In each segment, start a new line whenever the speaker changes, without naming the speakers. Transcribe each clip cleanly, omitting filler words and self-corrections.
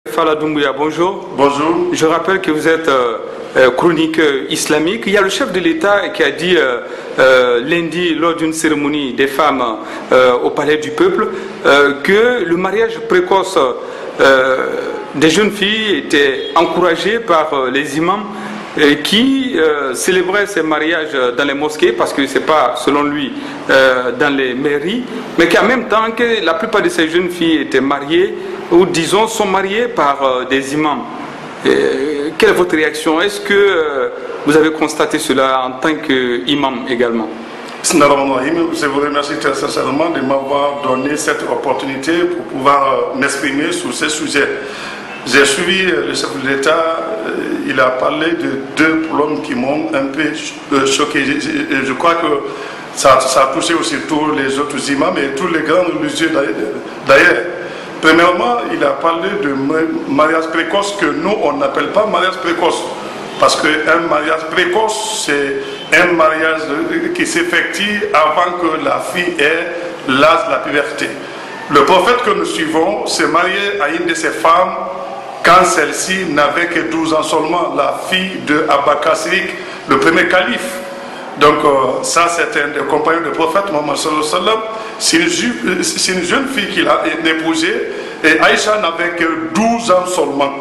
Fala Doumbouya, bonjour.
Bonjour.
Je rappelle que vous êtes chroniqueur islamique. Il y a le chef de l'État qui a dit lundi, lors d'une cérémonie des femmes au Palais du Peuple, que le mariage précoce des jeunes filles était encouragé par les imams qui célébraient ces mariages dans les mosquées, parce que ce n'est pas, selon lui, dans les mairies, mais qu'en même temps, que la plupart de ces jeunes filles étaient mariées, ou disons, sont mariées par des imams. Quelle est votre réaction? Est-ce que vous avez constaté cela en tant qu'imam également?
Je vous remercie très sincèrement de m'avoir donné cette opportunité pour pouvoir m'exprimer sur ce sujet. J'ai suivi le chef de l'État, il a parlé de deux problèmes qui m'ont un peu choqué. Je crois que ça a touché aussi tous les autres imams et tous les grands religieux d'ailleurs. Premièrement, il a parlé de mariage précoce que nous, on n'appelle pas mariage précoce. Parce qu'un mariage précoce, c'est un mariage qui s'effectue avant que la fille ait l'âge de la puberté. Le prophète que nous suivons s'est marié à une de ses femmes quand celle-ci n'avait que 12 ans seulement, la fille de Abba Siddiq, le premier calife. Donc ça, c'est un des compagnons du prophète Mohammed sallallahu alayhi wa sallam. C'est une jeune fille qu'il a épousée, et Aïcha n'avait que 12 ans seulement.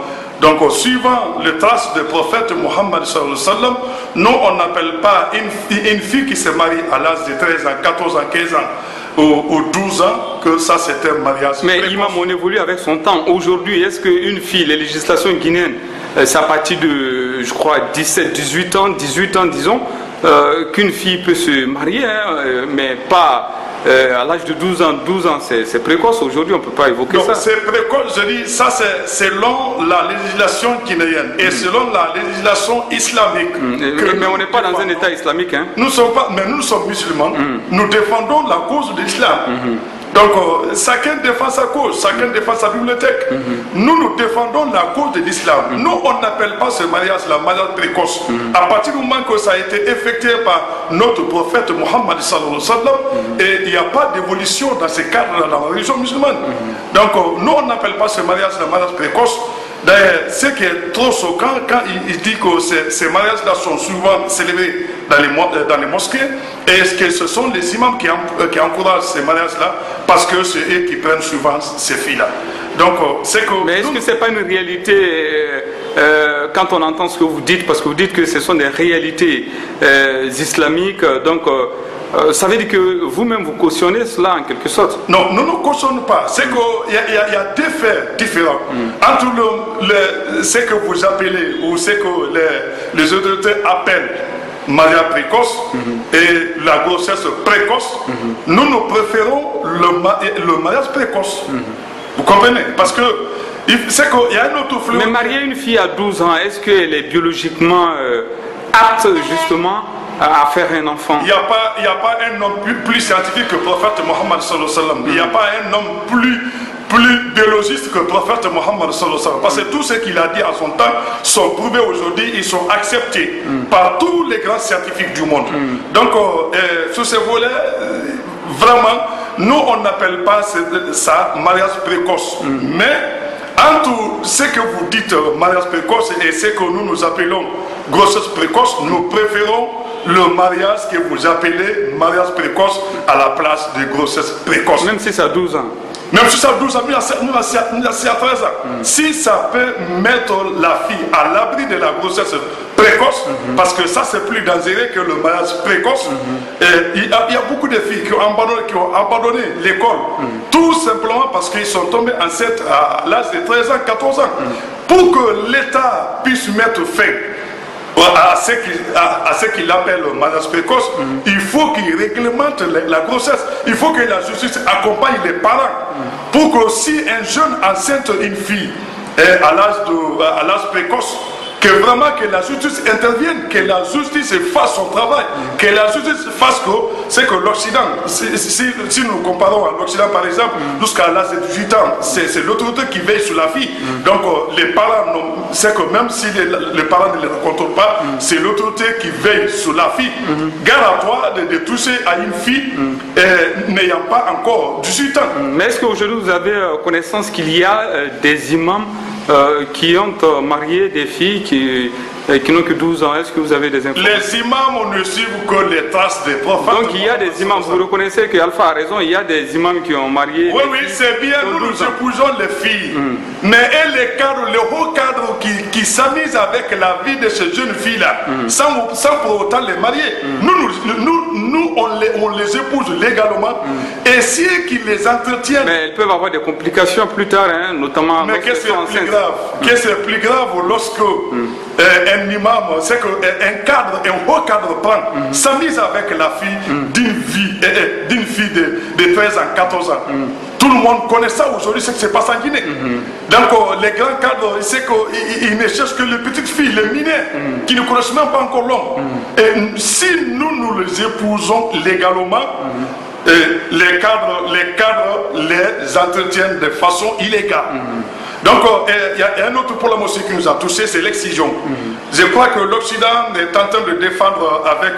Donc suivant le trace du prophète Mohammed sallallahu alayhi wa sallam, nous on n'appelle pas une fille qui se marie à l'âge de 13 ans, 14 ans, 15 ans ou 12 ans, que ça c'est un mariage.
Mais imam, on évolue avec son temps. Aujourd'hui, est-ce qu'une fille, les législations guinéennes, c'est à partir de, je crois, 17, 18 ans, disons, qu'une fille peut se marier, hein, mais pas à l'âge de 12 ans. 12 ans, c'est précoce. Aujourd'hui, on ne peut pas évoquer ça.
C'est précoce, je dis, ça c'est selon la législation guinéenne et selon la législation islamique.
Mais on n'est pas dans un État islamique. Hein.
Nous sommes pas, mais nous sommes musulmans. Nous défendons la cause de l'islam. Donc, chacun défend sa cause, chacun défend sa bibliothèque. Nous défendons la cause de l'islam. Nous, on n'appelle pas ce mariage la mariage précoce. À partir du moment que ça a été effectué par notre prophète Mohammed sallallahu alayhi wa sallam, et il n'y a pas d'évolution dans ce cadre dans la religion musulmane. Donc, nous, on n'appelle pas ce mariage la mariage précoce. D'ailleurs, ce qui est trop choquant quand il dit que ces mariages-là sont souvent célébrés dans les mosquées, et que ce sont les imams qui encouragent ces mariages-là, parce que c'est eux qui prennent souvent ces filles-là. Donc, c'est que...
Mais est-ce que ce n'est pas une réalité quand on entend ce que vous dites, parce que vous dites que ce sont des réalités islamiques, donc... ça veut dire que vous-même vous cautionnez cela en quelque sorte?
Non, nous ne cautionnons pas. C'est qu'il y a des faits différents entre ce que vous appelez ou ce que les autorités appellent mariage précoce et la grossesse précoce. Nous préférons le mariage précoce. Vous comprenez? Parce que c'est qu'il y a un autre flou.
Mais marier une fille à 12 ans, est-ce qu'elle est biologiquement apte justement à faire un enfant?
Il n'y a pas un homme plus scientifique que le prophète Mohammed sallallahu alayhi wa sallam. Il n'y a pas un homme plus biologiste que le prophète Mohammed sallallahu alayhi wa sallam. Parce que tout ce qu'il a dit à son temps sont prouvés aujourd'hui, ils sont acceptés par tous les grands scientifiques du monde. Donc, sur ce volet, vraiment, nous on n'appelle pas ça mariage précoce. Mais entre ce que vous dites mariage précoce et ce que nous appelons grossesse précoce, nous préférons le mariage que vous appelez mariage précoce à la place de grossesse précoce.
Même si ça a 12 ans.
Même si ça a 12 ans, nous c'est à 13 ans. Si ça peut mettre la fille à l'abri de la grossesse précoce, parce que ça c'est plus dangereux que le mariage précoce, il y a beaucoup de filles qui ont abandonné l'école, tout simplement parce qu'ils sont tombés enceintes à l'âge de 13 ans, 14 ans. Pour que l'État puisse mettre fin à ce qu'il appelle le mariage précoce, il faut qu'il réglemente la grossesse. Il faut que la justice accompagne les parents pour que si un jeune enceinte une fille à l'âge précoce, que vraiment que la justice intervienne, que la justice fasse son travail, que la justice fasse que c'est que l'Occident, si nous comparons à l'Occident par exemple, jusqu'à l'âge de 18 ans, c'est l'autorité qui veille sur la fille. Donc les parents, c'est que même si les parents ne les contrôlent pas, c'est l'autorité qui veille sur la fille. Garde à toi de toucher à une fille n'ayant pas encore 18 ans.
Mais est-ce qu'aujourd'hui vous avez connaissance qu'il y a des imams qui ont marié des filles qui n'ont que 12 ans. Est-ce que vous avez des informations?
Les imams ne suivent que les traces des prophètes.
Donc il y a des imams, vous reconnaissez que Alpha a raison, il y a des imams qui ont marié.
Oui, oui, c'est bien, nous épousons les filles. Mais les cadres, les hauts cadres qui s'amusent avec la vie de ces jeunes filles-là, sans pour autant les marier. Nous on les épouse légalement. Et si qu'ils les entretiennent.
Mais elles peuvent avoir des complications plus tard, hein, notamment.
Mais qu'est-ce qui est plus grave? Qu'est-ce qui est plus grave lorsque un imam, c'est qu'un cadre, un haut cadre prend, s'amuse avec la fille d'une fille de 13 ans, 14 ans. Tout le monde connaît ça aujourd'hui, c'est que c'est pas en Guinée. Donc les grands cadres, c'est qu'ils ne cherchent que les petites filles, les mineurs, qui ne connaissent même pas encore l'homme. Et si nous les épousons légalement, les cadres les entretiennent de façon illégale. Donc il y a un autre problème aussi qui nous a touché, c'est l'excision. Je crois que l'Occident est en train de défendre avec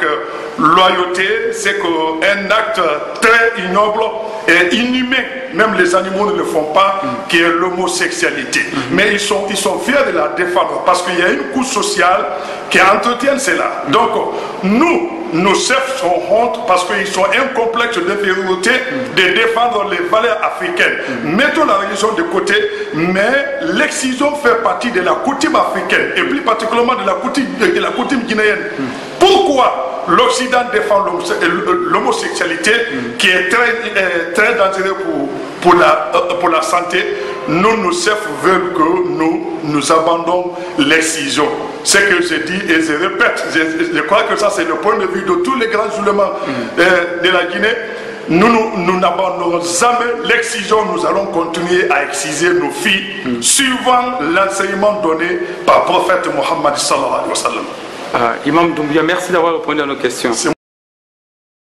loyauté, c'est qu'un acte très ignoble et inhumain, même les animaux ne le font pas, qui est l'homosexualité. Mais ils sont fiers de la défendre parce qu'il y a une couche sociale qui entretient cela. Donc nos chefs sont honte parce qu'ils sont un complexe d'infériorité de défendre les valeurs africaines. Mettons la religion de côté, mais l'excision fait partie de la coutume africaine et plus particulièrement de la coutume guinéenne. Pourquoi l'Occident défend l'homosexualité qui est très dangereux pour la santé? Nos chefs veulent que nous abandonnons l'excision. Ce que je dis et je répète, je crois que ça c'est le point de vue de tous les grands oulémas de la Guinée. Nous n'abandonnons jamais l'excision, nous allons continuer à exciser nos filles suivant l'enseignement donné par le prophète Mohammed sallallahu alayhi wa sallam.
Imam Doumbia, merci d'avoir répondu à nos questions.